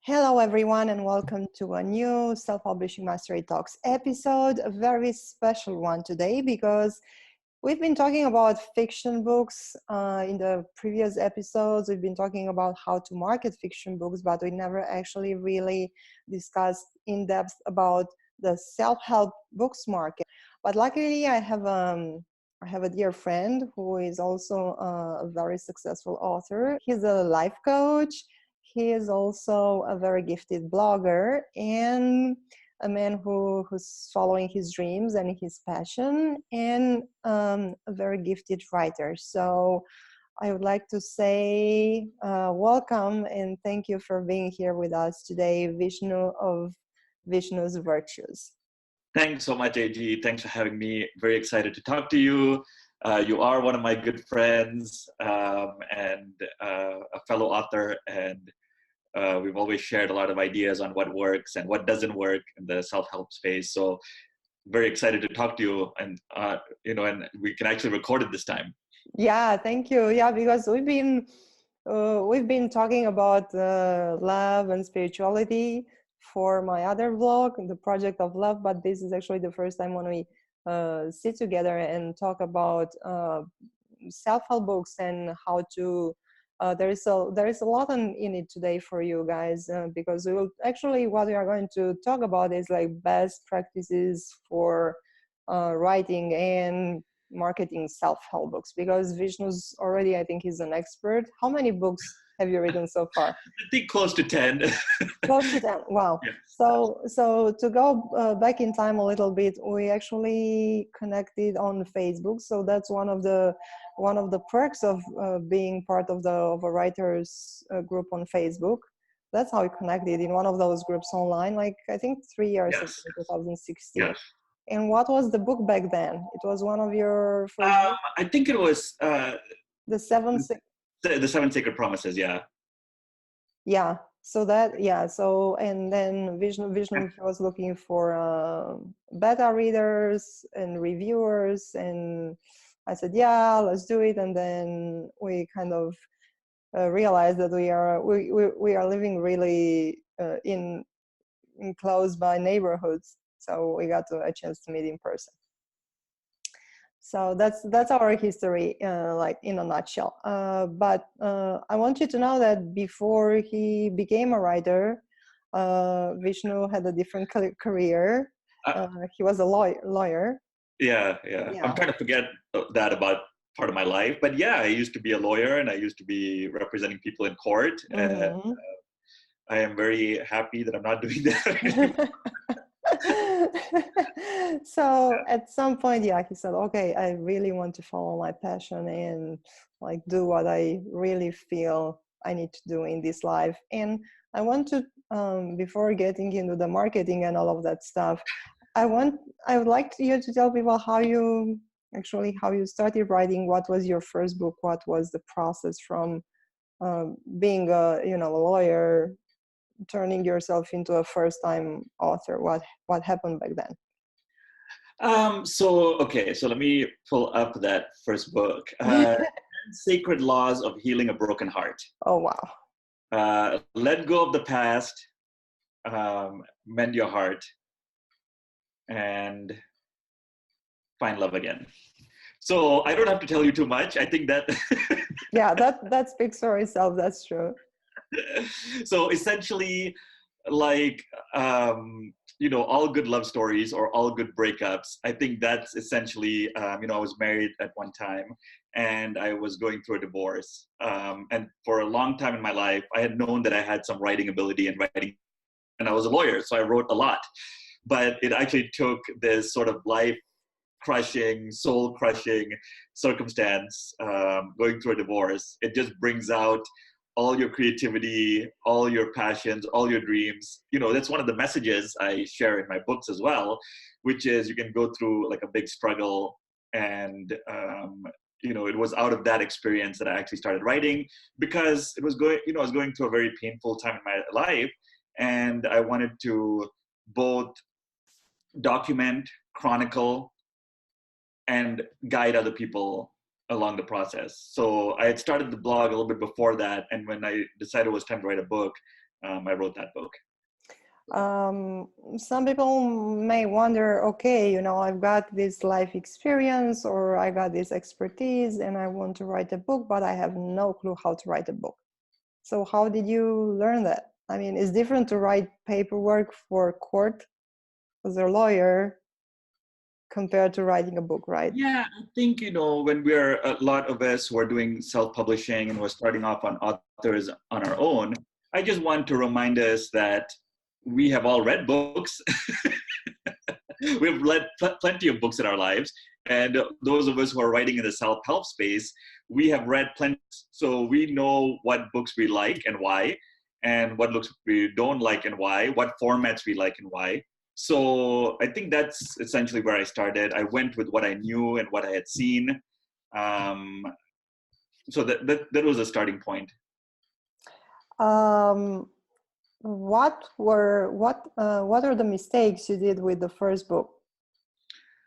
Hello, everyone, and welcome to a new Self-Publishing Mastery Talks episode. A very special one today because we've been talking about fiction books in the previous episodes. We've been talking about how to market fiction books, but we never actually really discussed in depth about the self-help books market. But luckily, I have a dear friend who is also a very successful author. He's a life coach. He is also a very gifted blogger and a man who's following his dreams and his passion, and a very gifted writer. So I would like to say welcome and thank you for being here with us today, Vishnu of Vishnu's Virtues. Thanks so much, AG. Thanks for having me. Very excited to talk to you. You are one of my good friends and a fellow author, and we've always shared a lot of ideas on what works and what doesn't work in the self-help space. So very excited to talk to you, and and we can actually record it this time. Yeah, thank you. Yeah, because we've been talking about love and spirituality for my other blog, the Project of Love, but this is actually the first time when we sit together and talk about self-help books and how to there is a lot in it today for you guys because we will actually, what we are going to talk about is like best practices for writing and marketing self-help books, because Vishnu's already, I think, he's an expert. How many books have you written so far? I think close to 10. Close to 10. Wow. Yeah. So to go back in time a little bit, we actually connected on Facebook. So that's one of the perks of being part of a writers group on Facebook. That's how we connected in one of those groups online, like I think 3 years ago, 2016. Yes. And what was the book back then? It was one of your first books? I think it was the Seven Sacred Promises. Yeah. Yeah. So that, yeah. So, and then Vishnu was looking for beta readers and reviewers, and I said, yeah, let's do it. And then we kind of realized that we are living really in close by neighborhoods. So we got a chance to meet in person. So that's our history, like in a nutshell. But I want you to know that before he became a writer, Vishnu had a different career. He was a lawyer. Yeah. I'm trying to forget that about part of my life. But yeah, I used to be a lawyer and I used to be representing people in court. Mm-hmm. And I am very happy that I'm not doing that. So at some point, yeah, he said, okay, I really want to follow my passion and like do what I really feel I need to do in this life. And I want to, before getting into the marketing and all of that stuff, I would like you to tell people how you started writing. What was your first book? What was the process from being a lawyer, turning yourself into a first-time author? What happened back then? So let me pull up that first book. Sacred Laws of Healing a Broken Heart. Oh, wow. Let go of the past, mend your heart, and find love again. So I don't have to tell you too much. I think that... Yeah, that speaks for itself. That's true. So essentially, like, all good love stories or all good breakups, I think that's essentially, I was married at one time and I was going through a divorce. And for a long time in my life, I had known that I had some writing ability and I was a lawyer, so I wrote a lot. But it actually took this sort of life-crushing, soul-crushing circumstance, going through a divorce. It just brings out all your creativity, all your passions, all your dreams. That's one of the messages I share in my books as well, which is you can go through like a big struggle. And, it was out of that experience that I actually started writing, because I was going through a very painful time in my life. And I wanted to both document, chronicle, and guide other people along the process. So I had started the blog a little bit before that, and when I decided it was time to write a book, I wrote that book. Some people may wonder, okay, I've got this life experience or I got this expertise and I want to write a book, but I have no clue how to write a book. So how did you learn that? I mean, it's different to write paperwork for court as a lawyer compared to writing a book, right? Yeah, I think, when we're a lot of us who are doing self-publishing and we're starting off on authors on our own, I just want to remind us that we have all read books. We've read plenty of books in our lives. And those of us who are writing in the self-help space, we have read plenty. So we know what books we like and why, and what books we don't like and why, what formats we like and why. So I think that's essentially where I started. I went with what I knew and what I had seen. So that was a starting point. What are the mistakes you did with the first book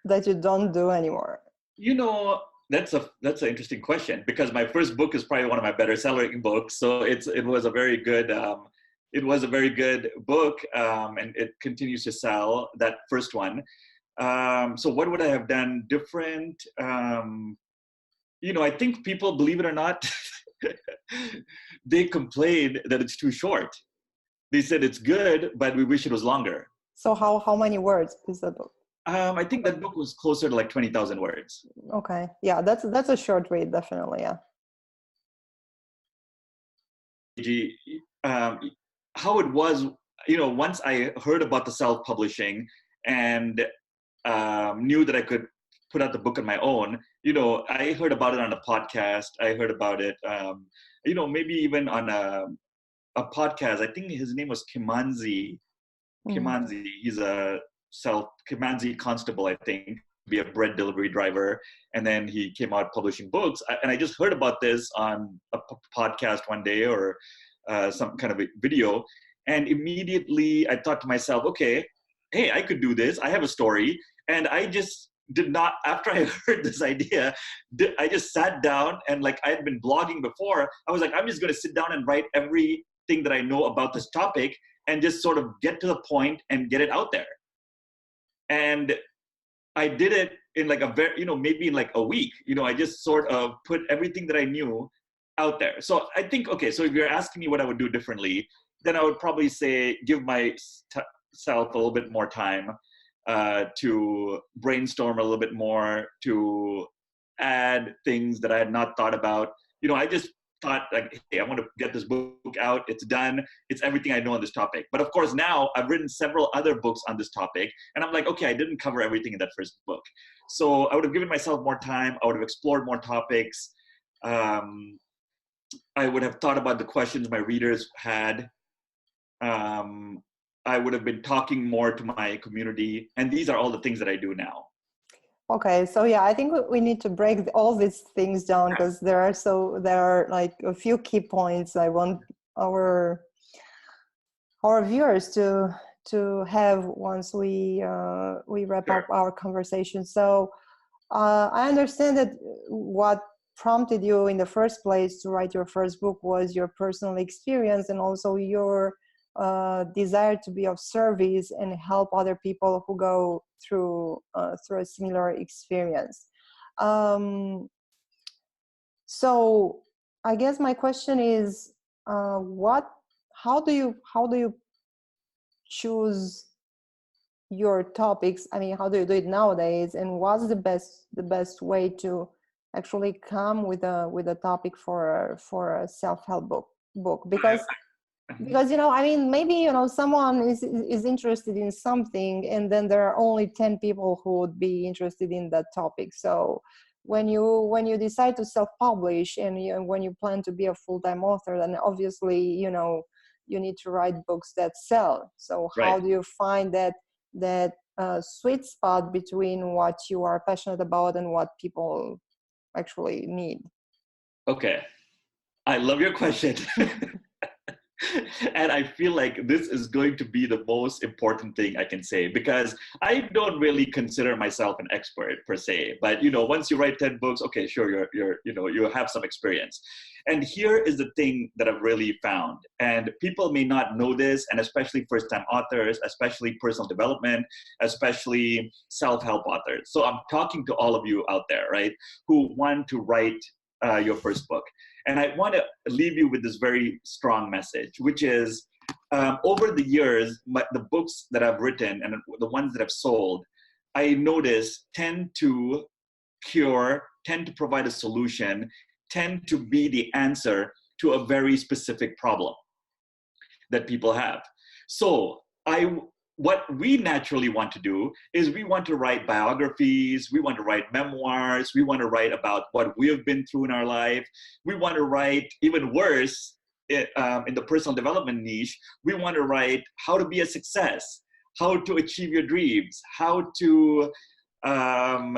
that you don't do anymore? That's an interesting question, because my first book is probably one of my better selling books. So it was a very good book, and it continues to sell, that first one. So what would I have done different? I think people, believe it or not, they complain that it's too short. They said it's good, but we wish it was longer. So how many words is the book? I think that book was closer to like 20,000 words. Okay, yeah, that's a short read, definitely, yeah. How it was, once I heard about the self-publishing and knew that I could put out the book on my own, I heard about it on a podcast. I heard about it, maybe even on a podcast. I think his name was Kimanzi. Kimanzi. He's Kimanzi Constable, I think, be a bread delivery driver. And then he came out publishing books. And I just heard about this on a podcast one day, or some kind of a video. And immediately I thought to myself, okay, hey, I could do this. I have a story. And I just did not, after I heard this idea, I just sat down, and like I had been blogging before, I was like, I'm just going to sit down and write everything that I know about this topic and just sort of get to the point and get it out there. And I did it in like maybe in like a week. I just sort of put everything that I knew out there. So I think, okay, so if you're asking me what I would do differently, then I would probably say give myself a little bit more time to brainstorm a little bit more, to add things that I had not thought about. I just thought like, hey, I want to get this book out. It's done. It's everything I know on this topic. But of course, now I've written several other books on this topic, and I'm like, okay, I didn't cover everything in that first book. So I would have given myself more time. I would have explored more topics. I would have thought about the questions my readers had. I would have been talking more to my community. And these are all the things that I do now. Okay, so yeah, I think we need to break all these things down, because there are like a few key points I want our viewers to have once we wrap up our conversation. So I understand that what prompted you in the first place to write your first book was your personal experience, and also your desire to be of service and help other people who go through a similar experience. So I guess my question is, how do you choose your topics? I mean, how do you do it nowadays? And what's the best way to actually come with a topic for a self-help book? Because I mean, maybe someone is interested in something, and then there are only 10 people who would be interested in that topic. So when you decide to self-publish, and when you plan to be a full-time author, then obviously you need to write books that sell. So how do you find that sweet spot between what you are passionate about and what people actually need? Okay, I love your question. And I feel like this is going to be the most important thing I can say, because I don't really consider myself an expert per se, but once you write 10 books, okay, sure, you have some experience. And here is the thing that I've really found, and people may not know this, and especially first-time authors, especially personal development, especially self-help authors. So I'm talking to all of you out there, right, who want to write your first book. And I want to leave you with this very strong message, which is over the years, the books that I've written and the ones that I've sold, I notice tend to tend to provide a solution, tend to be the answer to a very specific problem that people have. So what we naturally want to do is we want to write biographies, we want to write memoirs, we want to write about what we have been through in our life. We want to write, even worse, in the personal development niche, we want to write how to be a success, how to achieve your dreams, how to have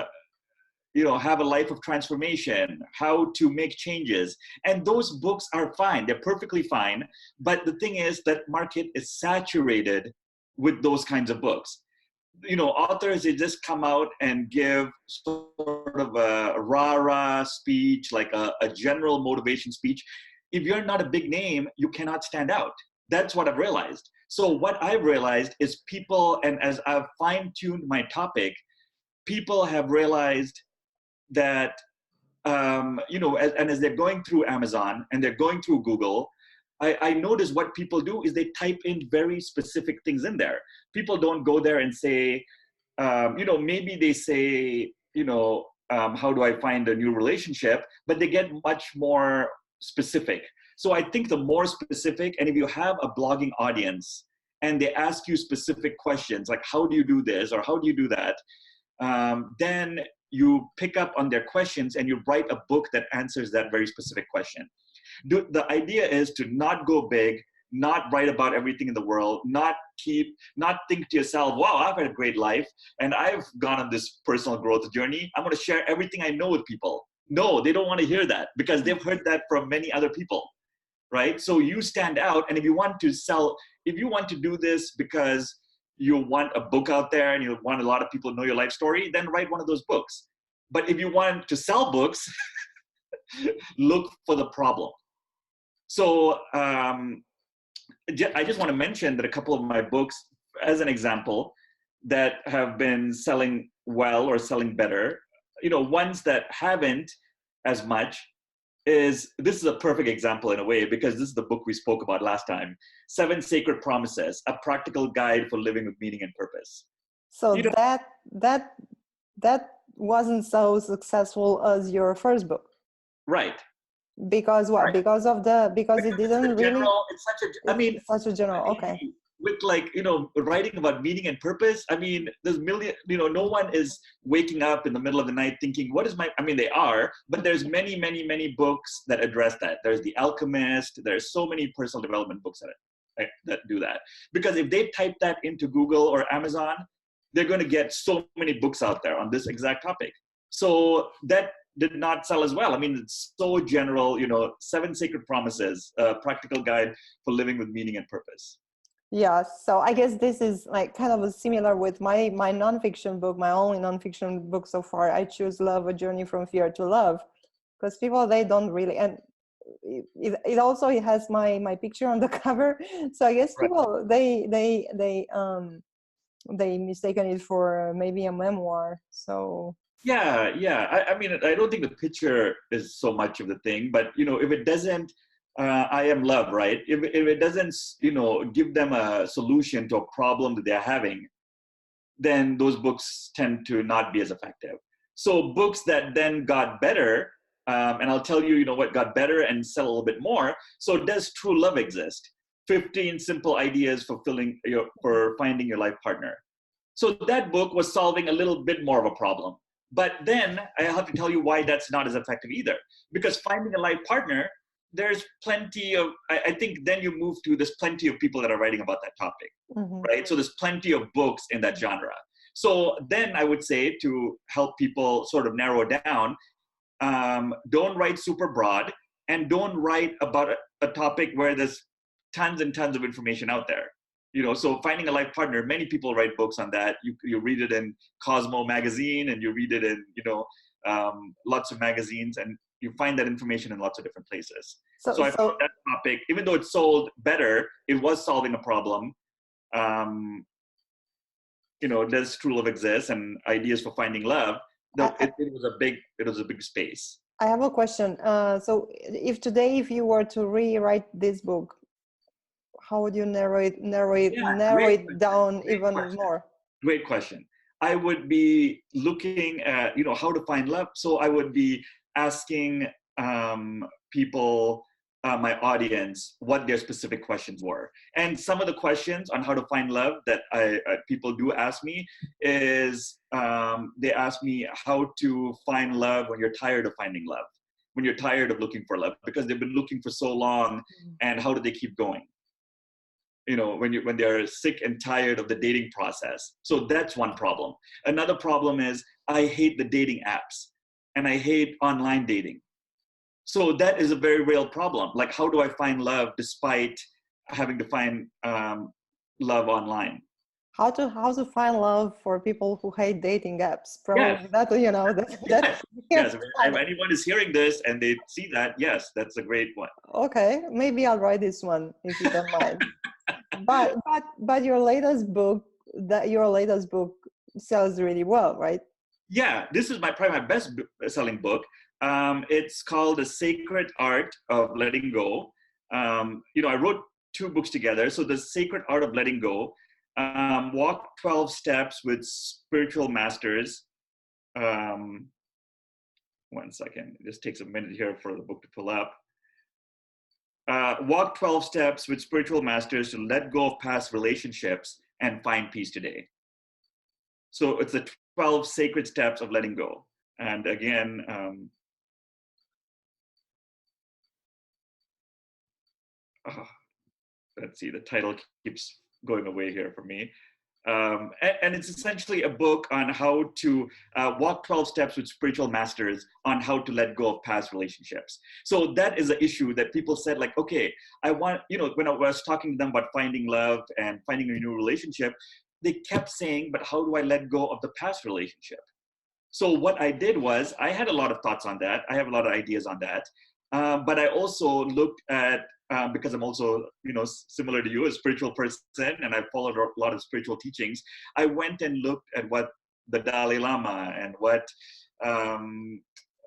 a life of transformation, how to make changes. And those books are fine, they're perfectly fine. But the thing is that market is saturated with those kinds of books. Authors, they just come out and give sort of a rah-rah speech, like a general motivation speech. If you're not a big name, you cannot stand out. That's what I've realized. So what I've realized is people, and as I've fine-tuned my topic, people have realized that, as they're going through Amazon and they're going through Google, I notice what people do is they type in very specific things in there. People don't go there and say, maybe they say, how do I find a new relationship? But they get much more specific. So I think the more specific, and if you have a blogging audience and they ask you specific questions, like how do you do this or how do you do that, then you pick up on their questions and you write a book that answers that very specific question. The idea is to not go big, not write about everything in the world, not think to yourself, wow, I've had a great life and I've gone on this personal growth journey, I'm going to share everything I know with people. No, they don't want to hear that because they've heard that from many other people, right? So you stand out, and if you want to do this because you want a book out there and you want a lot of people to know your life story, then write one of those books. But if you want to sell books, look for the problem. So I just want to mention that a couple of my books, as an example, that have been selling well or selling better, ones that haven't as much, this is a perfect example in a way, because this is the book we spoke about last time, 7 Sacred Promises, a practical guide for living with meaning and purpose. So that wasn't so successful as your first book. Right. Because what? Right. Because it didn't really. It's such a general. Okay. With writing about meaning and purpose, there's no one is waking up in the middle of the night thinking, they are, but there's many, many, many books that address that. There's The Alchemist, there's so many personal development books that do that. Because if they type that into Google or Amazon, they're going to get so many books out there on this exact topic. So that did not sell as well. It's so general, 7 Sacred Promises, a practical guide for living with meaning and purpose. Yeah, so I guess this is like kind of similar with my nonfiction book, my only nonfiction book so far. I choose Love, A Journey from Fear to Love, because people, they don't really, and it also has my picture on the cover. So I guess people, right, they mistaken it for maybe a memoir. So yeah, I don't think the picture is so much of the thing, but if it doesn't, I am love, right? If it doesn't, give them a solution to a problem that they're having, then those books tend to not be as effective. So books that then got better, and I'll tell you, what got better and sell a little bit more. So does true love exist? 15 simple ideas for finding your life partner. So that book was solving a little bit more of a problem. But then I have to tell you why that's not as effective either. Because finding a life partner, there's plenty of, I think then you move to, there's plenty of people that are writing about that topic, right? So there's plenty of books in that genre. So then I would say, to help people sort of narrow down, don't write super broad, and don't write about a topic where there's tons and tons of information out there. So finding a life partner, many people write books on that. You read it in Cosmo magazine, and you read it in lots of magazines, and you find that information in lots of different places. So I found that topic, even though it sold better, it was solving a problem. Does true love exist, and ideas for finding love? It was a big space. I have a question. So if you were to rewrite this book, how would you narrow it down even more? Great question. I would be looking at, how to find love. So I would be asking people, my audience, what their specific questions were. And some of the questions on how to find love that people do ask me is, they ask me how to find love when you're tired of finding love, when you're tired of looking for love, because they've been looking for so long, and how do they keep going? When they're sick and tired of the dating process. So that's one problem. Another problem is I hate the dating apps, and I hate online dating. So that is a very real problem. Like, how do I find love despite having to find love online? How to find love for people who hate dating apps? Probably Yes. If anyone is hearing this and they see that, yes, that's a great one. Okay, maybe I'll write this one if you don't mind. But your latest book sells really well, right? Yeah, this is probably my best selling book. It's called The Sacred Art of Letting Go. I wrote 2 books together. So The Sacred Art of Letting Go, Walk 12 Steps with Spiritual Masters. One second, it just takes a minute here for the book to pull up. Walk 12 Steps with Spiritual Masters to Let Go of Past Relationships and Find Peace Today. So it's the 12 sacred steps of letting go. And again, let's see, the title keeps going away here for me. And it's essentially a book on how to walk 12 steps with spiritual masters on how to let go of past relationships. So that is an issue that people said, like, okay, I want, when I was talking to them about finding love and finding a new relationship, they kept saying, but how do I let go of the past relationship? So what I did was, I had a lot of thoughts on that. I have a lot of ideas on that. But I also looked at, because I'm also, similar to you, a spiritual person, and I followed a lot of spiritual teachings. I went and looked at what the Dalai Lama and what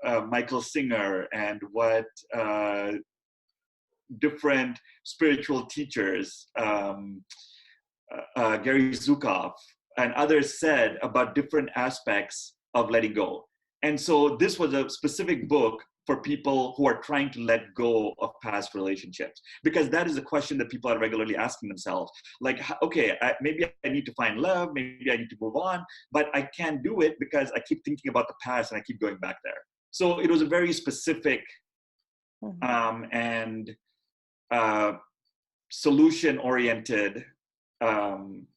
Michael Singer and what different spiritual teachers, Gary Zukav and others said about different aspects of letting go. And so this was a specific book for people who are trying to let go of past relationships, because that is a question that people are regularly asking themselves. Like, okay, maybe I need to find love, maybe I need to move on, but I can't do it because I keep thinking about the past and I keep going back there. So it was a very specific and solution-oriented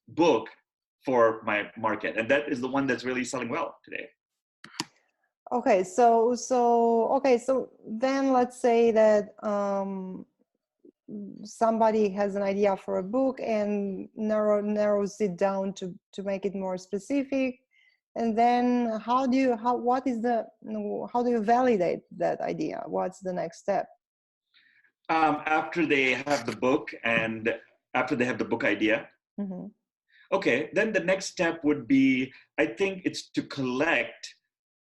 book for my market. And that is the one that's really selling well today. Okay, so then let's say that somebody has an idea for a book and narrows it down to make it more specific, and then how do you validate that idea? What's the next step? After they have the book and after they have the book idea, okay, then the next step would be, I think it's to collect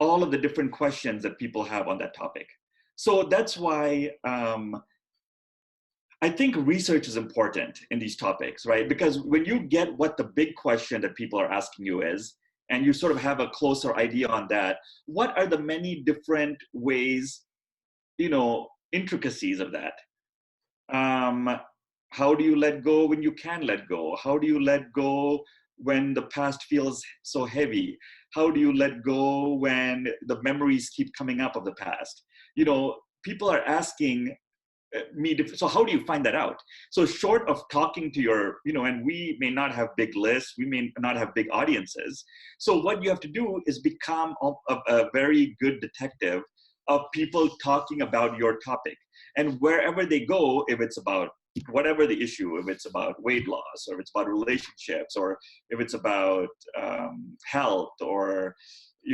all of the different questions that people have on that topic. So that's why I think research is important in these topics, right? Because when you get what the big question that people are asking you is, and you sort of have a closer idea on that, what are the many different ways, intricacies of that? How do you let go when you can let go? How do you let go when the past feels so heavy? How do you let go when the memories keep coming up of the past? People are asking me, so how do you find that out? So short of talking to your, and we may not have big lists, we may not have big audiences. So what you have to do is become a very good detective of people talking about your topic. And wherever they go, if it's about whatever the issue, if it's about weight loss, or if it's about relationships, or if it's about health, or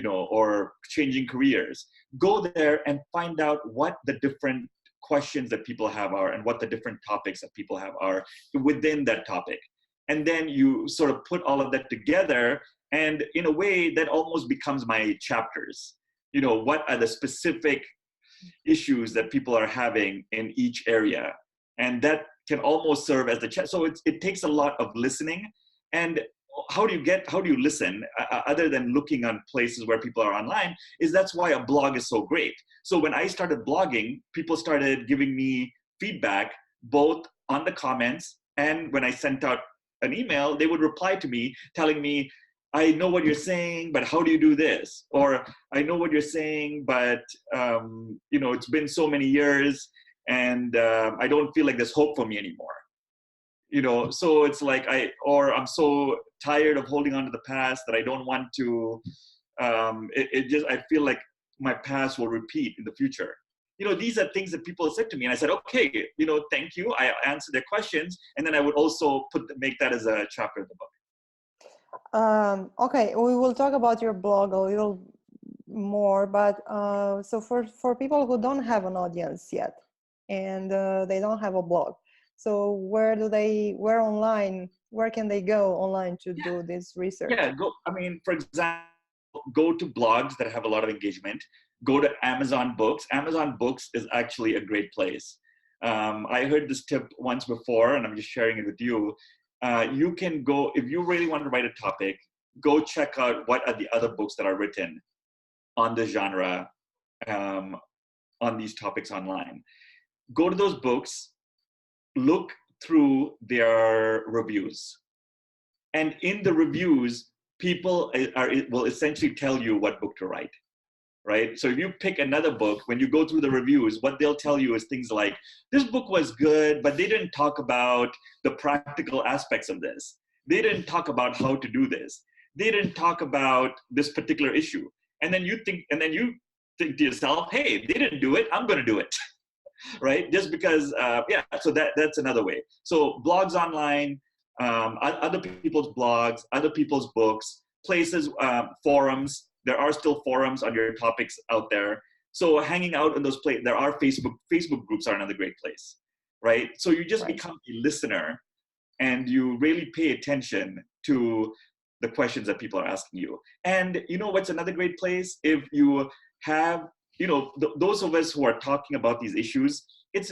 or changing careers, go there and find out what the different questions that people have are, and what the different topics that people have are within that topic. And then you sort of put all of that together, and in a way that almost becomes my chapters. What are the specific issues that people are having in each area, and that can almost serve as the so it takes a lot of listening. And how do you listen other than looking on places where people are online? That's why a blog is so great. So when I started blogging, people started giving me feedback both on the comments, and when I sent out an email, they would reply to me telling me, I know what you're saying, but how do you do this? Or I know what you're saying, but it's been so many years, and I don't feel like there's hope for me anymore. So it's like I'm so tired of holding on to the past that I don't want to. I feel like my past will repeat in the future. These are things that people said to me, and I said, okay, thank you. I answered their questions, and then I would also make that as a chapter of the book. Okay, we will talk about your blog a little more, but so for people who don't have an audience yet, and they don't have a blog, so where can they go online to do this research? For example, go to blogs that have a lot of engagement. Go to Amazon Books. Amazon Books is actually a great place. I heard this tip once before, and I'm just sharing it with you. You can go, if you really want to write a topic, go check out what are the other books that are written on the genre, on these topics online. Go to those books, look through their reviews. And in the reviews, people will essentially tell you what book to write. Right? So if you pick another book, when you go through the reviews, what they'll tell you is things like, this book was good, but they didn't talk about the practical aspects of this. They didn't talk about how to do this. They didn't talk about this particular issue. And then you think to yourself, hey, they didn't do it, I'm going to do it. Right? Just because, so that's another way. So blogs online, other people's blogs, other people's books, places, forums. There are still forums on your topics out there. So hanging out in those places, there are Facebook groups are another great place, right? So you just become a listener, and you really pay attention to the questions that people are asking you. And what's another great place? If you have, those of us who are talking about these issues,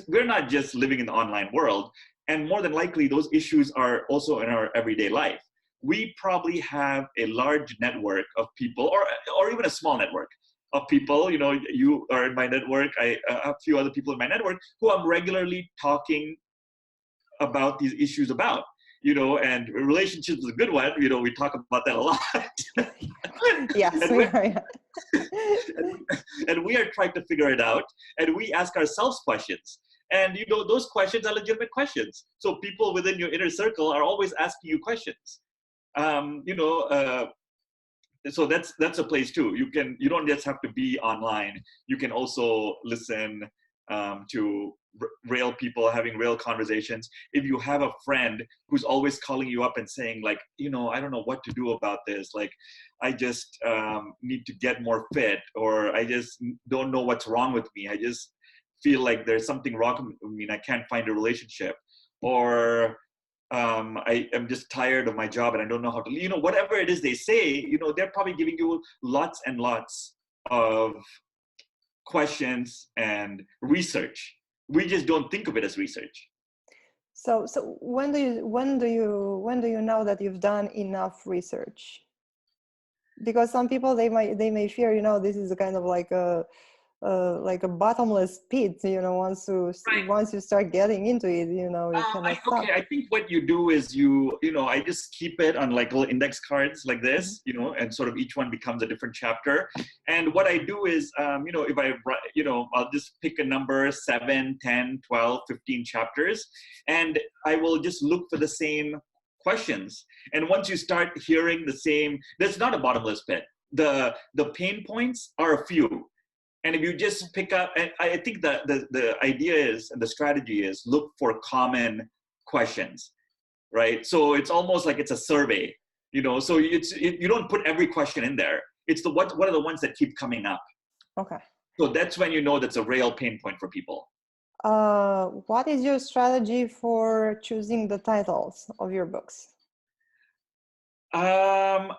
we're not just living in the online world, and more than likely those issues are also in our everyday life. We probably have a large network of people, or even a small network of people. You are in my network. I have a few other people in my network who I'm regularly talking about these issues about. And relationships is a good one. We talk about that a lot. Yes, we are. And we are trying to figure it out, and we ask ourselves questions. And those questions are legitimate questions. So people within your inner circle are always asking you questions. So that's a place too. You don't just have to be online. You can also listen to real people having real conversations. If you have a friend who's always calling you up and saying like, I don't know what to do about this. Like, I just need to get more fit, or I just don't know what's wrong with me. I just feel like there's something wrong with me and I can't find a relationship, or I am just tired of my job and I don't know how to, whatever it is they say, they're probably giving you lots and lots of questions and research. We just don't think of it as research. So when do you know that you've done enough research? Because some people, they may fear, this is a kind of like a bottomless pit, once you start getting into it, you cannot stop. Okay, I think what you do is I just keep it on like little index cards like this, and sort of each one becomes a different chapter. And what I do is, if I, I'll just pick a number, 7, 10, 12, 15 chapters, and I will just look for the same questions. And once you start hearing the same, there's not a bottomless pit. The pain points are a few. And if you just pick up, and I think that the idea is, and the strategy is, look for common questions, right? So it's almost like it's a survey, so you don't put every question in there. It's what are the ones that keep coming up. Okay. So that's when you know that's a real pain point for people. What is your strategy for choosing the titles of your books? Um,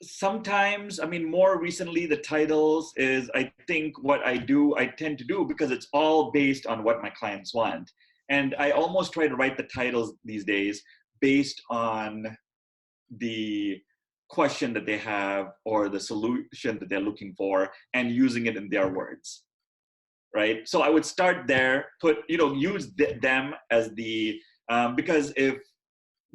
Sometimes, more recently, the titles is, I think what I tend to do, because it's all based on what my clients want. And I almost try to write the titles these days based on the question that they have or the solution that they're looking for, and using it in their words, right? So I would start there, use them as because if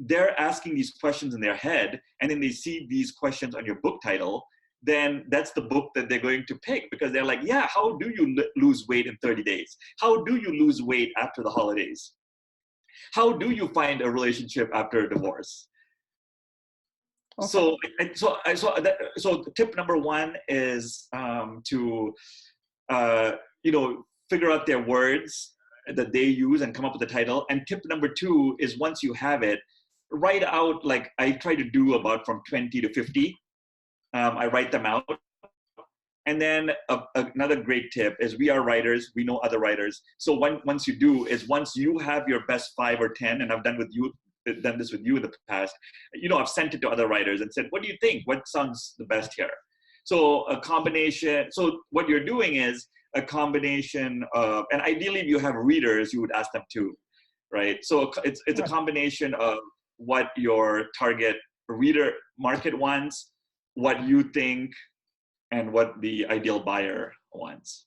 they're asking these questions in their head and then they see these questions on your book title, then that's the book that they're going to pick, because they're like, yeah, how do you lose weight in 30 days? How do you lose weight after the holidays? How do you find a relationship after a divorce? Okay. So tip number one is to figure out their words that they use and come up with a title. And tip number two is, once you have it, write out, like I try to do, about from 20 to 50. I write them out. And then another great tip is, we are writers, we know other writers. So once you have your best 5 or 10, and I've done this with you in the past, I've sent it to other writers and said, what do you think? What sounds the best here? So what you're doing is a combination of, and ideally if you have readers, you would ask them too, right? So it's a combination of what your target reader market wants, what you think, and what the ideal buyer wants.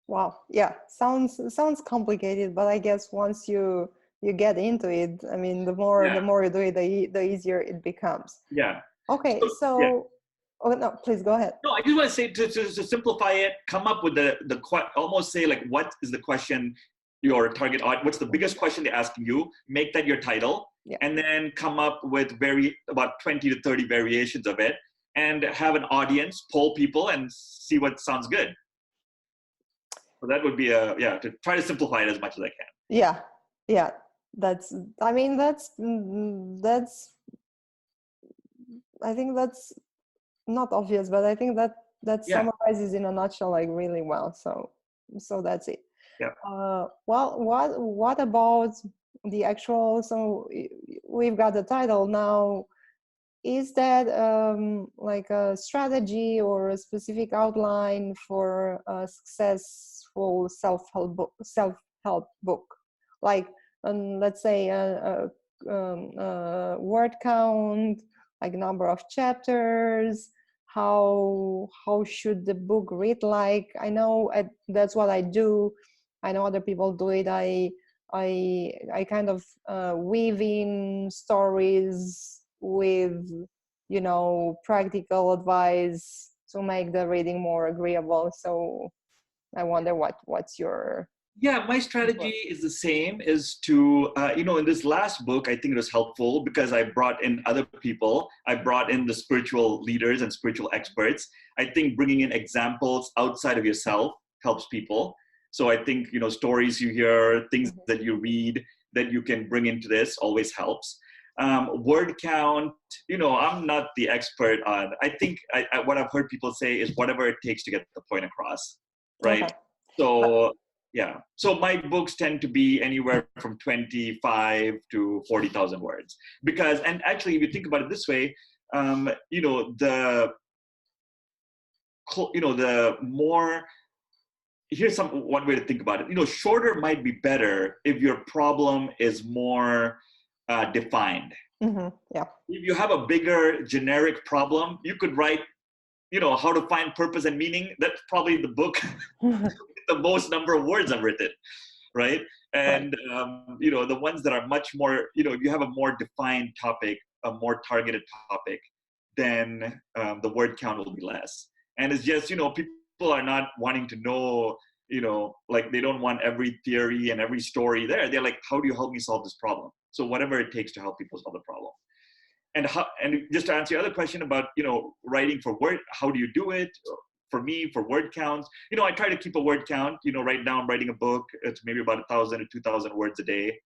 Wow. Yeah. Sounds complicated, but I guess once you get into it, the more you do it, the easier it becomes. Yeah. Okay. So oh no, please go ahead. No, I just want to say, to simplify it, come up with almost say, like, what is the question your target audience, what's the biggest question they're asking you, make that your title, and then come up with about 20 to 30 variations of it, and have an audience, poll people, and see what sounds good. So that would be to try to simplify it as much as I can. Yeah. That's I think that's not obvious, but I think that summarizes in a nutshell, like, really well. So that's it. Yeah. Well, what about the actual? So we've got the title now. Is that like a strategy or a specific outline for a successful self-help book? Like, let's say a word count, like number of chapters. How should the book read like? I know that's what I do. I know other people do it. I kind of weave in stories with practical advice to make the reading more agreeable. So I wonder what's your my strategy is the same, is to in this last book, I think it was helpful because I brought in other people. I brought in the spiritual leaders and spiritual experts. I think bringing in examples outside of yourself helps people. So I think stories you hear, things that you read, that you can bring into this always helps. Word count, I'm not the expert on. I think what I've heard people say is whatever it takes to get the point across, right? Okay. So so my books tend to be anywhere from 25 to 40,000 words, because, and actually if you think about it this way, the more, here's one way to think about it. Shorter might be better if your problem is more defined. Mm-hmm. Yeah. If you have a bigger generic problem, you could write, how to find purpose and meaning. That's probably the book with the most number of words I've written, right? And the ones that are much more, if you have a more defined topic, a more targeted topic, then the word count will be less. And it's just, people are not wanting to know, like, they don't want every theory and every story there. They're like, how do you help me solve this problem? So whatever it takes to help people solve the problem. and just to answer your other question about, writing for word, how do you do it? For me, for word counts, I try to keep a word count. Right now I'm writing a book. It's maybe about 1,000 to 2,000 words a day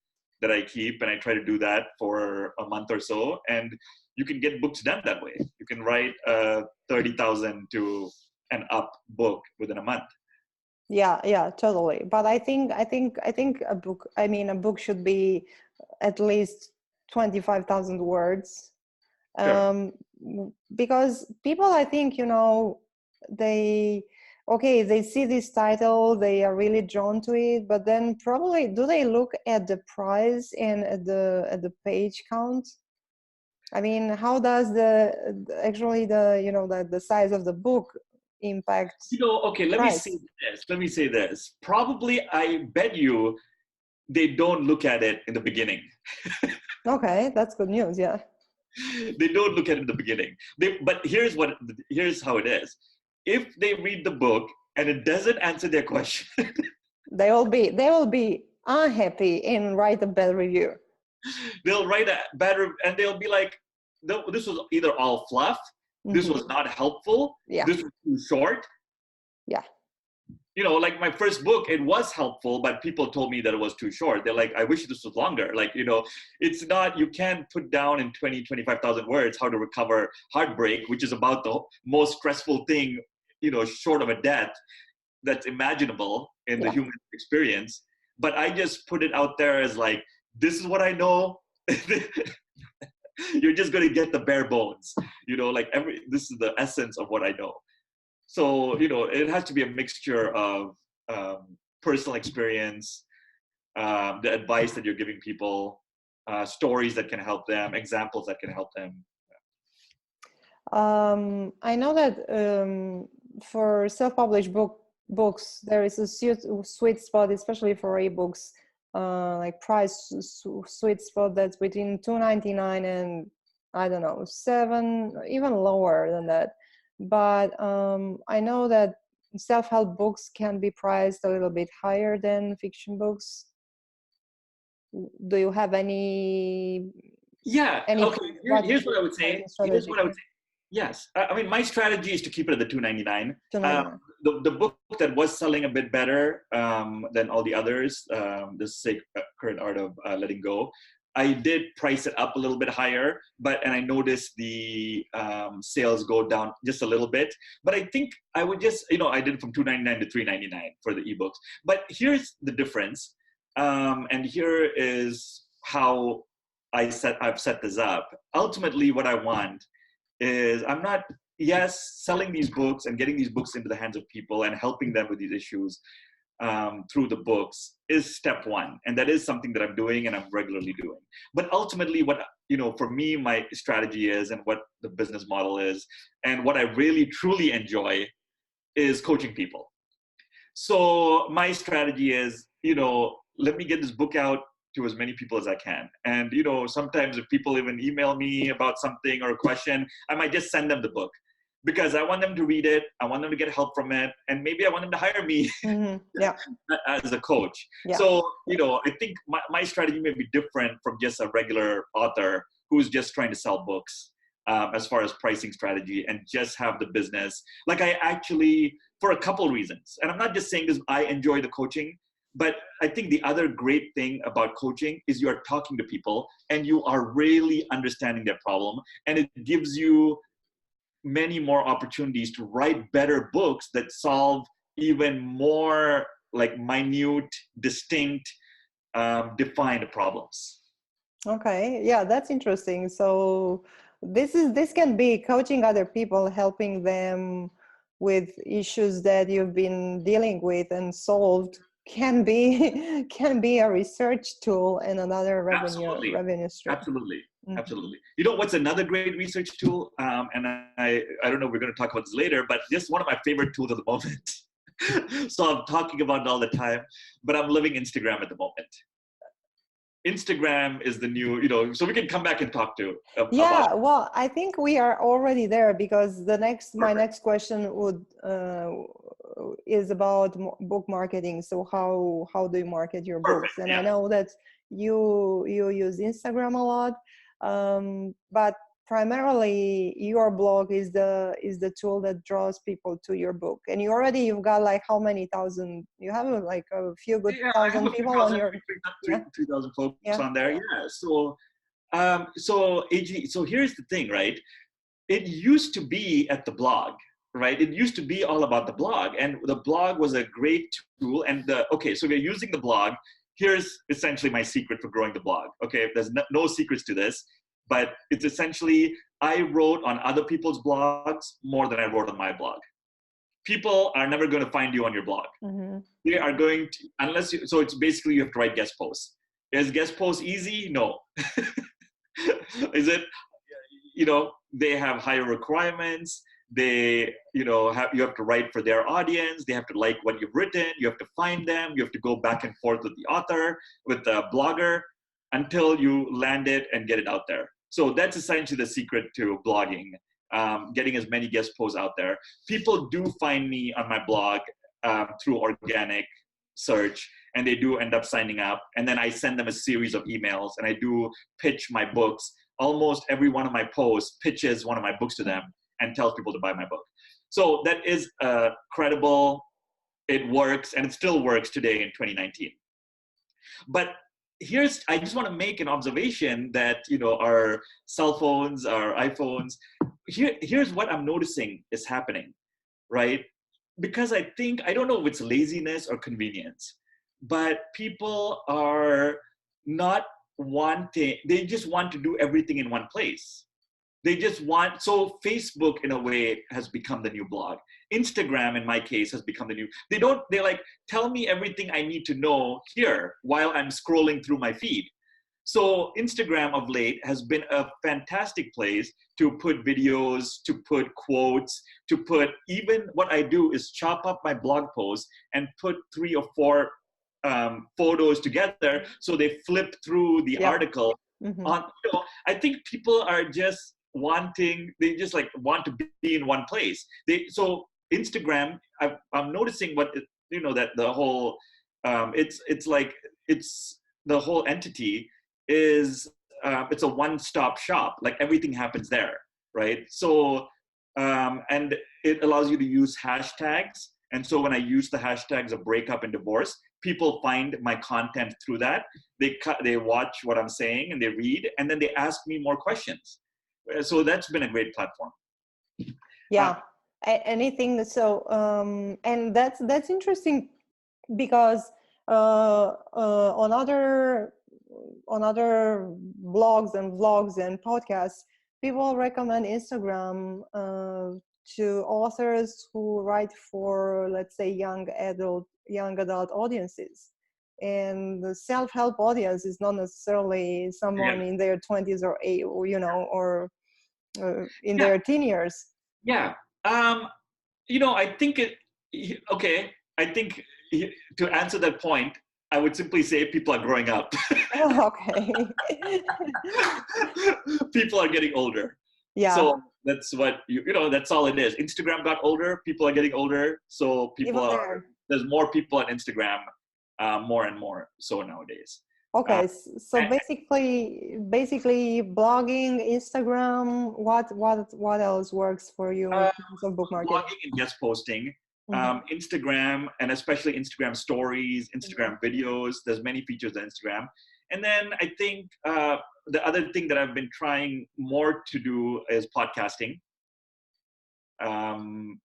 that I keep, and I try to do that for a month or so. And you can get books done that way. You can write a 30,000 to an up book within a month. Yeah, totally. But I think a book should be at least 25,000 words. Sure. um, because people, I think, they, okay, they see this title, they are really drawn to it, but then probably do they look at the price and at the page count? I mean, how does actually the size of the book impact Okay, let me say price? this. Let me say this. Probably, I bet you they don't look at it in the beginning. Okay, that's good news. Yeah, They don't look at it in the beginning. But here's how it is. If they read the book and it doesn't answer their question, they will be unhappy and write a bad review. they'll write a better, and they'll be like, "No, this was either all fluff, this was not helpful, Yeah, this was too short." yeah, Like my first book, it was helpful, but people told me that it was too short. They're like, "I wish this was longer." Like, it's not, you can't put down in 20, 25,000 words how to recover heartbreak, which is about the most stressful thing, short of a death, that's imaginable in the yeah. human experience. But I just put it out there as like, this is what I know. You're just going to get the bare bones, like this is the essence of what I know. So, it has to be a mixture of personal experience, the advice that you're giving people, stories that can help them, examples that can help them. I know that for self-published books, there is a sweet spot, especially for ebooks, like price sweet spot that's between $2.99 and, I don't know, $7, even lower than that. But I know that self-help books can be priced a little bit higher than fiction books. Do you have any Yeah. any Okay. Here's what I would say. pricing Here's strategy? what I would say. Yes. I mean, my strategy is to keep it at the $2.99. 2.99. The book that was selling a bit better than all the others, the Current Art of Letting Go, I did price it up a little bit higher, and I noticed the sales go down just a little bit. But I think I would just, I did it from $2.99 to $3.99 for the ebooks. But here's the difference, and here is how I've set this up. Ultimately, what I want is, I'm not, yes, selling these books and getting these books into the hands of people and helping them with these issues through the books is step one. And that is something that I'm doing and I'm regularly doing. But ultimately, what, for me, my strategy is, and what the business model is, and what I really truly enjoy is coaching people. So my strategy is, let me get this book out to as many people as I can. And, sometimes if people even email me about something or a question, I might just send them the book because I want them to read it. I want them to get help from it. And maybe I want them to hire me Yeah. as a coach. Yeah. So, I think my strategy may be different from just a regular author who's just trying to sell books. As far as pricing strategy, and just have the business. Like, I actually, for a couple reasons, and I'm not just saying this, I enjoy the coaching, but I think the other great thing about coaching is you are talking to people and you are really understanding their problem, and it gives you many more opportunities to write better books that solve even more like minute, distinct, defined problems. Okay. Yeah, that's interesting. So this can be coaching other people, helping them with issues that you've been dealing with and solved, can be can be a research tool and another Absolutely. revenue stream. Absolutely. Mhm. Absolutely. What's another great research tool? And I don't know, we're going to talk about this later, but just one of my favorite tools at the moment. So I'm talking about it all the time, but I'm living Instagram at the moment. Instagram is the new, so we can come back and talk about Yeah, it. well, I think we are already there, because my Perfect. next question would is about book marketing. So how do you market your Perfect. books? And I Yeah. know that you use Instagram a lot, but primarily your blog is the tool that draws people to your book, and you've got like how many thousand, you have like a few good Yeah, I have thousand a few people on thousand, your, yeah, 3,000 folks yeah. on there. Yeah. So AG, so here's the thing, right? It used to be at the blog, right? It used to be all about the blog, and the blog was a great tool. And okay, so we're using the blog. Here's essentially my secret for growing the blog. Okay, there's no secrets to this, but it's essentially I wrote on other people's blogs more than I wrote on my blog. People are never going to find you on your blog. Mm-hmm. They are going to, unless you, so it's basically you have to write guest posts. Is guest posts easy? No. Is it, they have higher requirements. They, you have to write for their audience. They have to like what you've written. You have to find them. You have to go back and forth with the author, with the blogger, until you land it and get it out there. So that's essentially the secret to blogging, getting as many guest posts out there. People do find me on my blog through organic search, and they do end up signing up. And then I send them a series of emails, and I do pitch my books. Almost every one of my posts pitches one of my books to them and tells people to buy my book. So that is credible. It works, and it still works today in 2019. But I just want to make an observation that, our cell phones, our iPhones, here's what I'm noticing is happening, right? Because I don't know if it's laziness or convenience, but people are not they just want to do everything in one place. So Facebook in a way has become the new blog. Instagram in my case has become the new, they like tell me everything I need to know here while I'm scrolling through my feed. So Instagram of late has been a fantastic place to put videos, to put quotes, to put, even what I do is chop up my blog posts and put 3 or 4 photos together so they flip through the article. Mm-hmm. I think people are just they just like want to be in one place. So Instagram, I'm noticing that the whole, it's the whole entity is, it's a one-stop shop. Like everything happens there, right? So, and it allows you to use hashtags. And so when I use the hashtags of breakup and divorce, people find my content through that. They watch what I'm saying and they read, and then they ask me more questions. So that's been a great platform. Yeah. Anything. So, and that's interesting because on other blogs and vlogs and podcasts, people recommend Instagram to authors who write for, let's say, young adult audiences. And the self-help audience is not necessarily someone in their 20s or in their teen years. Yeah. I think I think to answer that point, I would simply say people are growing up. Okay. People are getting older. Yeah. So that's what that's all it is. Instagram got older, people are getting older, so there's more people on Instagram, more and more so nowadays. Okay, so basically blogging, Instagram, what else works for you in terms of book marketing? Blogging and guest posting, Instagram, and especially Instagram stories, Instagram videos. There's many features on Instagram. And then I think the other thing that I've been trying more to do is podcasting. And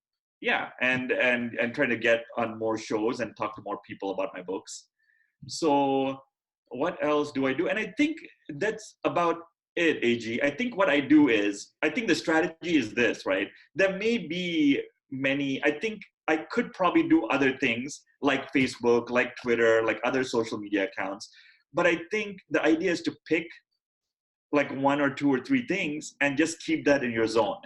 trying to get on more shows and talk to more people about my books. So what else do I do? And I think that's about it, AG. I think what I do is, I think the strategy is this, right? There may be many, I think I could probably do other things like Facebook, like Twitter, like other social media accounts. But I think the idea is to pick like 1 or 2 or 3 things and just keep that in your zone,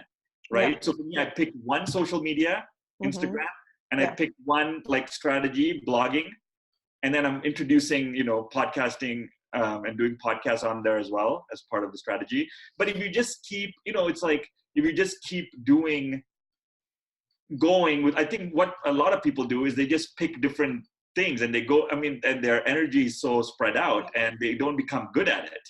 right? Yeah. So for me, I picked one social media, Instagram, and I picked one like strategy, blogging, and then I'm introducing, podcasting and doing podcasts on there as well as part of the strategy. But if you just keep, it's like, if you just keep going with, I think what a lot of people do is they just pick different things and they go, and their energy is so spread out and they don't become good at it.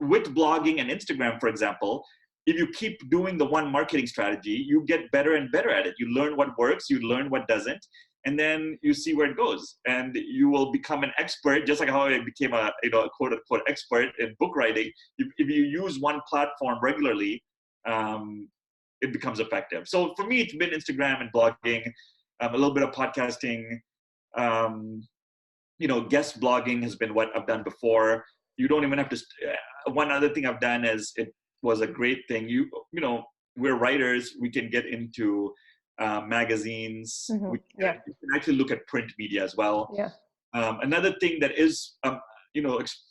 With blogging and Instagram, for example, if you keep doing the one marketing strategy, you get better and better at it. You learn what works, you learn what doesn't, and then you see where it goes. And you will become an expert, just like how I became a quote unquote expert in book writing. If you use one platform regularly, it becomes effective. So for me, it's been Instagram and blogging, a little bit of podcasting. Guest blogging has been what I've done before. You don't even have to. One other thing I've done is, it was a great thing. We're writers. We can get into magazines. We can actually look at print media as well. Yeah. Another thing that is,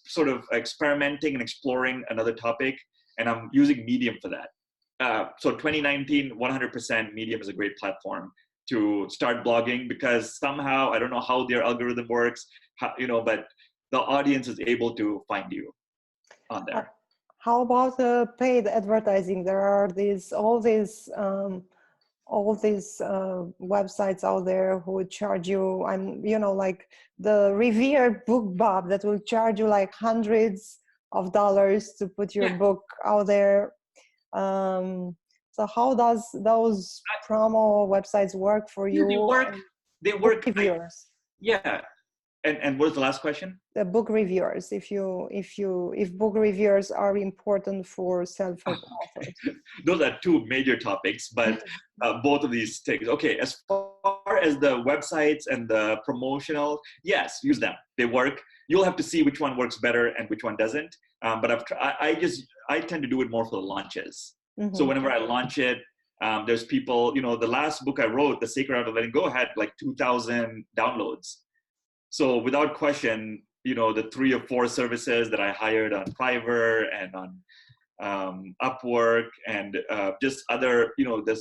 sort of experimenting and exploring another topic, and I'm using Medium for that. So 2019, 100% Medium is a great platform to start blogging, because somehow, I don't know how their algorithm works, but the audience is able to find you on there. How about paid advertising? There are all these websites out there who would charge you, like the revered BookBub, that will charge you like hundreds of dollars to put your book out there. So how does those promo websites work for you? They work. Reviewers. And what was the last question? The book reviewers. If book reviewers are important for self-help authors. Those are two major topics, but both of these things. Okay, as far as the websites and the promotional, yes, use them. They work. You'll have to see which one works better and which one doesn't. But I tend to do it more for the launches. Mm-hmm. So whenever I launch it, there's people, the last book I wrote, The Sacred Art of Letting Go, had like 2,000 downloads. So without question, the 3 or 4 services that I hired on Fiverr and on Upwork and just other, the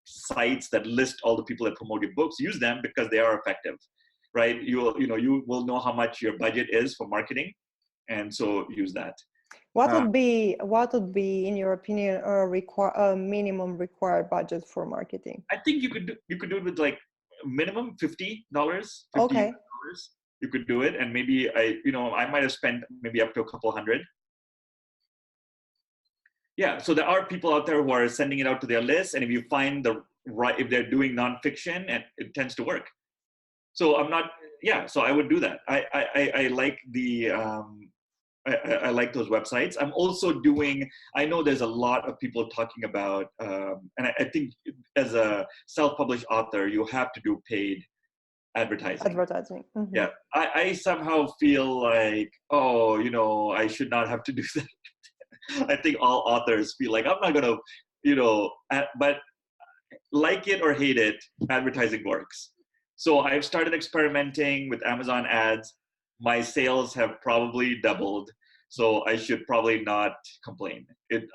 sites that list all the people that promote your books, use them because they are effective, right? You will know how much your budget is for marketing, and so use that. What would be, in your opinion, a minimum required budget for marketing? I think you could do it with like minimum $50. Okay. You could do it, and maybe I might have spent maybe up to a couple hundred. Yeah, so there are people out there who are sending it out to their list, and if you find if they're doing nonfiction, and it tends to work. So so I would do that. I like I like those websites. I'm also I know there's a lot of people talking about, and I think as a self-published author, you have to do paid advertising. Mm-hmm. Yeah. I somehow feel like, I should not have to do that. I think all authors feel like, I'm not going to, but like it or hate it, advertising works. So I've started experimenting with Amazon ads. My sales have probably doubled, so I should probably not complain. It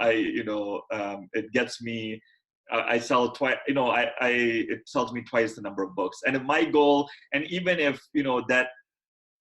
gets me. I sell twice. It sells me twice the number of books. And if my goal, and even if that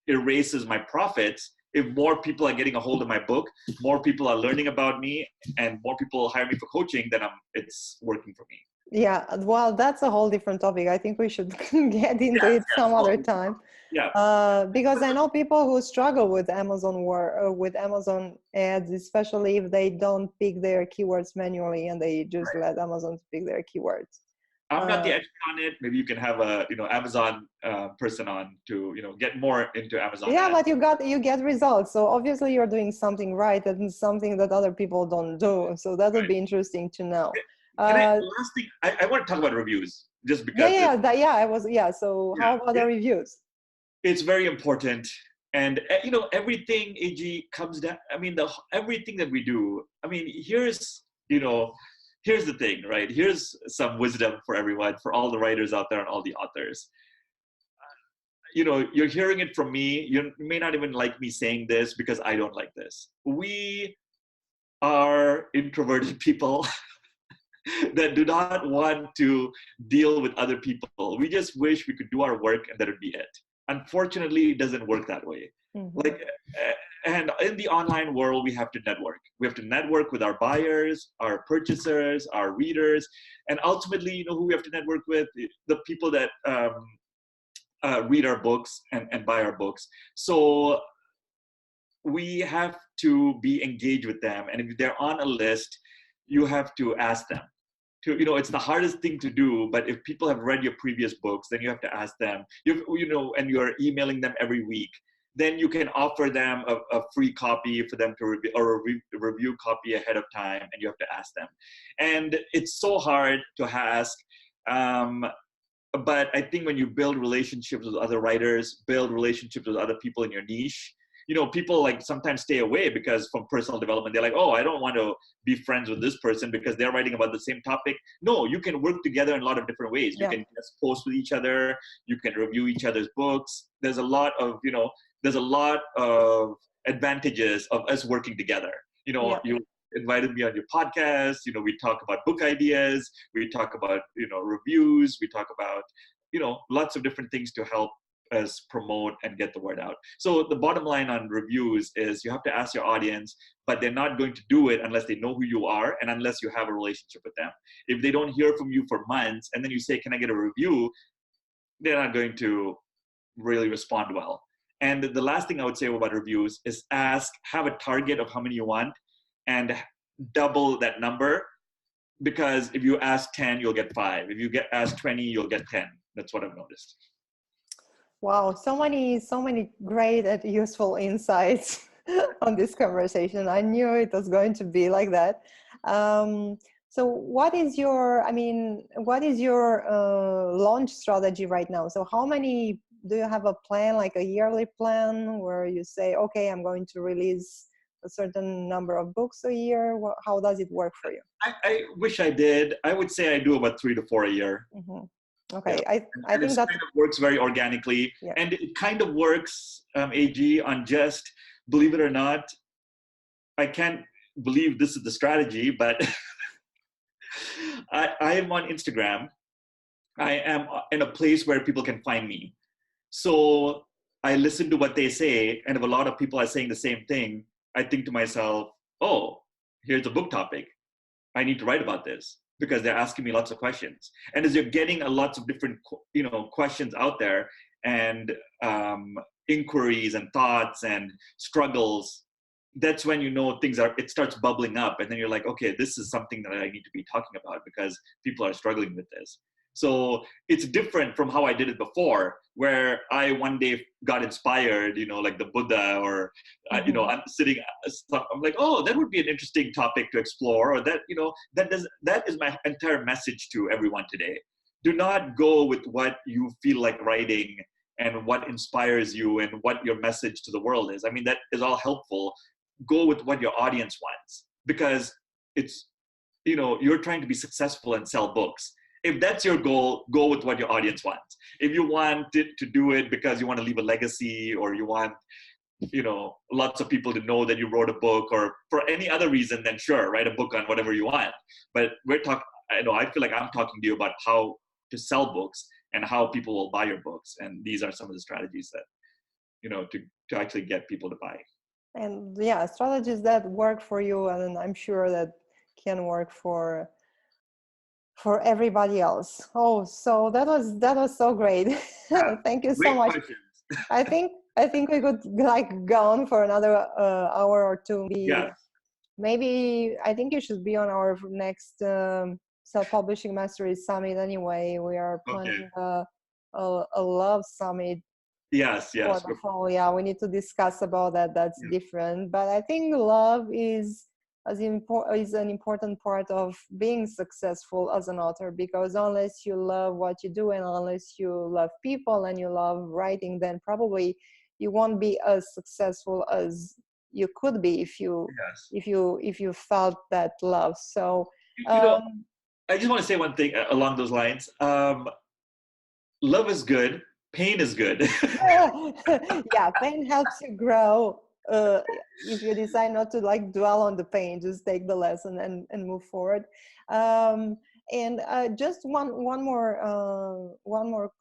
erases my profits, if more people are getting a hold of my book, more people are learning about me, and more people hire me for coaching, then it's working for me. Yeah, well, that's a whole different topic. I think we should get into it some other time. Yeah. Because I know people who struggle with with Amazon ads, especially if they don't pick their keywords manually and they just let Amazon pick their keywords. I'm not the expert on it. Maybe you can have a Amazon person on to get more into Amazon. Yeah, ads. But you get results. So obviously you're doing something right, and something that other people don't do. So that would be interesting to know. Last thing, I want to talk about reviews, just because. So how about the reviews? It's very important, and everything, AG, comes down. I mean, everything that we do. I mean, here's the thing, right? Here's some wisdom for everyone, for all the writers out there and all the authors. You're hearing it from me. You may not even like me saying this because I don't like this. We are introverted people that do not want to deal with other people. We just wish we could do our work and that would be it. Unfortunately, it doesn't work that way. Mm-hmm. And in the online world, we have to network. We have to network with our buyers, our purchasers, our readers, and ultimately, who we have to network with? The people that read our books and buy our books. So we have to be engaged with them. And if they're on a list, you have to ask them. It's the hardest thing to do, but if people have read your previous books, then you have to ask them, and you're emailing them every week, then you can offer them a free copy for them to review, or a review copy ahead of time, and you have to ask them. And it's so hard to ask, but I think when you build relationships with other writers, build relationships with other people in your niche, people like sometimes stay away because from personal development, they're like, oh, I don't want to be friends with this person because they're writing about the same topic. No, you can work together in a lot of different ways. You can just post with each other. You can review each other's books. There's a lot of advantages of us working together. You invited me on your podcast. We talk about book ideas. We talk about, reviews. We talk about, lots of different things to help us promote and get the word out. So the bottom line on reviews is you have to ask your audience, but they're not going to do it unless they know who you are and unless you have a relationship with them. If they don't hear from you for months and then you say, can I get a review? They're not going to really respond well. And the last thing I would say about reviews is have a target of how many you want and double that number, because if you ask 10, you'll get 5. If you ask 20, you'll get 10. That's what I've noticed. Wow, so many great and useful insights on this conversation. I knew it was going to be like that. So what is your launch strategy right now? So do you have a plan, like a yearly plan where you say, okay, I'm going to release a certain number of books a year? How does it work for you? I wish I did. I would say I do about 3 to 4 a year. Mm-hmm. Okay, yeah. I think that kind of works very organically, and it kind of works, AG, on just, believe it or not, I can't believe this is the strategy, but I am on Instagram. I am in a place where people can find me. So I listen to what they say, and if a lot of people are saying the same thing, I think to myself, oh, here's a book topic. I need to write about this, because they're asking me lots of questions. And as you're getting lots of different, questions out there, and inquiries and thoughts and struggles, that's when it starts bubbling up. And then you're like, okay, this is something that I need to be talking about because people are struggling with this. So it's different from how I did it before, where I one day got inspired, like the Buddha, or, I'm sitting, I'm like, oh, that would be an interesting topic to explore, or that, that is my entire message to everyone today. Do not go with what you feel like writing and what inspires you and what your message to the world is. I mean, that is all helpful. Go with what your audience wants, because it's, you're trying to be successful and sell books. If that's your goal, go with what your audience wants. If you want it to do it because you want to leave a legacy, or you want, lots of people to know that you wrote a book, or for any other reason, then sure, write a book on whatever you want. But I feel like I'm talking to you about how to sell books and how people will buy your books. And these are some of the strategies that, to actually get people to buy. And strategies that work for you, and I'm sure that can work for everybody else. Oh, so that was so great. Thank you so much. I think we could go on for another hour or two. Maybe I think you should be on our next self-publishing mastery summit anyway. We are planning a love summit. Yes. For the fall. Yeah, we need to discuss about that. That's different. But I think love is an important part of being successful as an author, because unless you love what you do, and unless you love people and you love writing, then probably you won't be as successful as you could be if you felt that love. So I just want to say one thing along those lines. Love is good. Pain is good. Yeah, pain helps you grow. If you decide not to dwell on the pain, just take the lesson and move forward. And just one more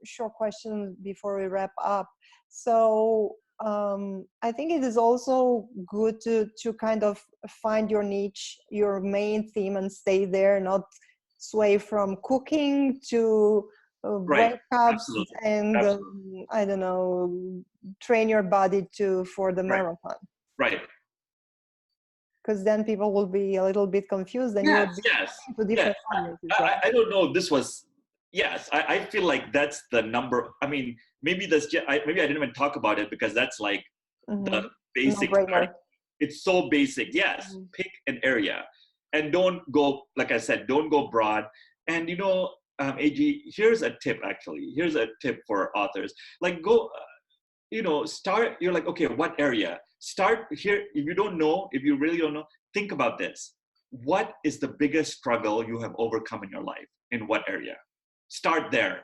short question before we wrap up. So I think it is also good to kind of find your niche, your main theme, and stay there, not sway from cooking to breakups and I don't know, train your body for the marathon. Right. because then people will be a little bit confused and you will Yes, be yes, talking to yes. different audiences, right? I don't know if this was, yes, I feel like that's the number. I mean, maybe maybe I didn't even talk about it because that's like the Mm-hmm. No basic starting. brainer. It's so basic. Yes, Mm-hmm. pick an area and don't go, like I said, don't go broad. And AG, here's a tip actually. Here's a tip for authors. Like go, start, you're like, okay, what area? Start here. If you don't know, if you really don't know, think about this. What is the biggest struggle you have overcome in your life? In what area? Start there,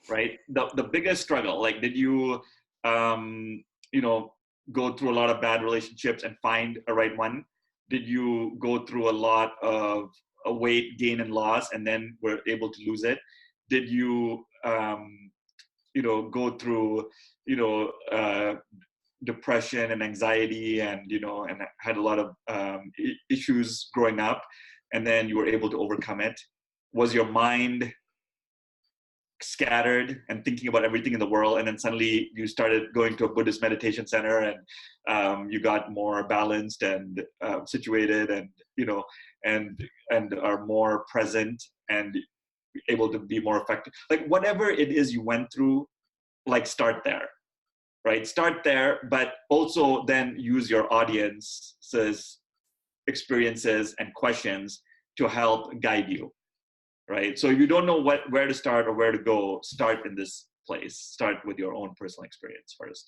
right? The biggest struggle, like did you, you know, go through a lot of bad relationships and find a right one? Did you go through a lot of weight gain and loss and then were able to lose it? Did you, go through, you know, uh, depression and anxiety and and had a lot of issues growing up, and then you were able to overcome it? Was your mind scattered and thinking about everything in the world, and then suddenly you started going to a Buddhist meditation center, and you got more balanced and situated, and and are more present and able to be more effective? Like whatever it is you went through, like start there, right? Start there, but also then use your audience's experiences and questions to help guide you, right? So if you don't know where to start or where to go, start in this place. Start with your own personal experience first.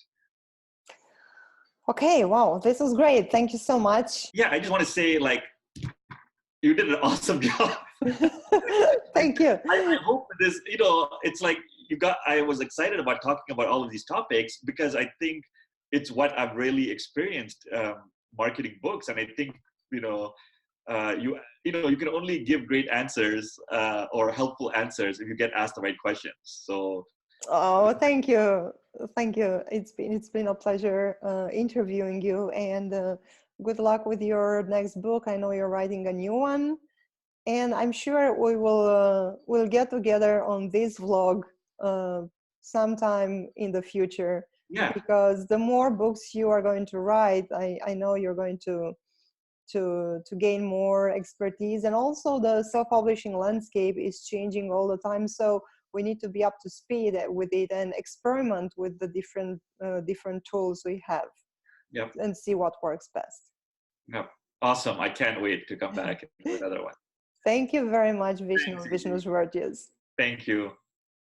Okay, wow, this was great. Thank you so much. Yeah, I just want to say, like, you did an awesome job. Thank you. I hope this, it's like I was excited about talking about all of these topics because I think it's what I've really experienced marketing books. And I think, you can only give great answers or helpful answers if you get asked the right questions. So. Oh, thank you. Thank you. It's been a pleasure interviewing you, and good luck with your next book. I know you're writing a new one, and I'm sure we'll get together on this vlog sometime in the future. Yeah. Because the more books you are going to write, I know you're going to gain more expertise, and also the self-publishing landscape is changing all the time. So we need to be up to speed with it and experiment with the different tools we have. Yep. And see what works best. Yep. Awesome. I can't wait to come back and do another one. Thank you very much, Vishnu. Thanks, Vishnu's Virtues. Thank you.